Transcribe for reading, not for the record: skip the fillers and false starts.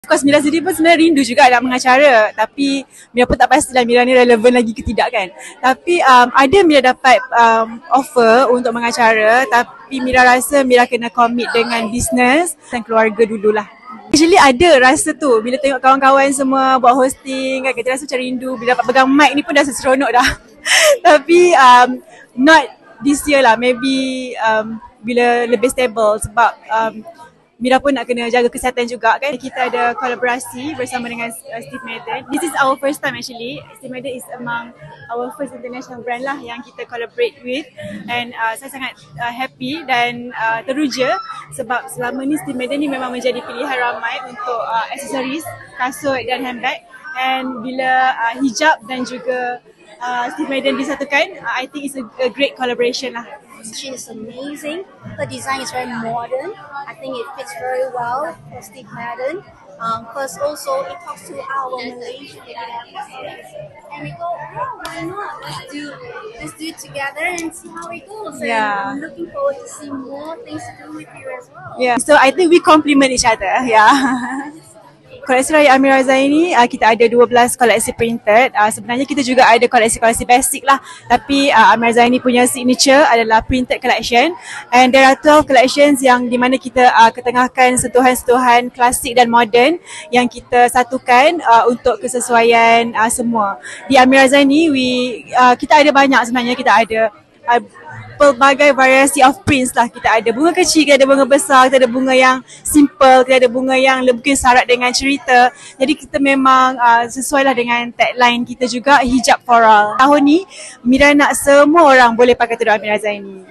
Of course Mira sendiri pun sebenarnya rindu juga nak mengacara, tapi Mira pun tak pastilah Mira ni relevan lagi ke tidak kan. Tapi ada Mira dapat offer untuk mengacara, tapi Mira rasa Mira kena commit dengan bisnes dan keluarga dululah. Actually ada rasa tu bila tengok kawan-kawan semua buat hosting kan, kita rasa macam rindu. Bila dapat pegang mic ni pun dah seronok dah. Tapi not this year lah, maybe bila lebih stable sebab Mira pun nak kena jaga kesihatan juga kan. Kita ada kolaborasi bersama dengan Steve Madden. This is our first time actually. Steve Madden is among our first international brand lah yang kita collaborate with. And saya sangat happy dan teruja sebab selama ni Steve Madden ni memang menjadi pilihan ramai untuk aksesoris, kasut dan handbag. And bila hijab dan juga Steve Madden disatukan, I think it's a great collaboration lah. She is amazing. Her design is very modern. I think it fits very well for Steve Madden. Plus also it talks to our Malaysian accessories. And we go, oh, why not? Let's do it together and see how it goes. Yeah. And I'm looking forward to see more things to do with you as well. Yeah. So I think we complement each other. Yeah. Koleksi Raya Amira Zaini, kita ada 12 koleksi printed. Sebenarnya kita juga ada koleksi-koleksi basic lah. Tapi Amira Zaini punya signature adalah printed collection. And there are 12 collections yang di mana kita ketengahkan sentuhan-sentuhan klasik dan moden yang kita satukan untuk kesesuaian semua. Di Amira Zaini, kita ada banyak sebenarnya. Kita ada pelbagai variasi of prints lah. Kita ada bunga kecil, kita ada bunga besar, kita ada bunga yang simple, kita ada bunga yang mungkin syarat dengan cerita. Jadi kita memang sesuai lah dengan tagline kita juga, hijab for all. Tahun ni Mira nak semua orang boleh pakai tudung Amira Zaini.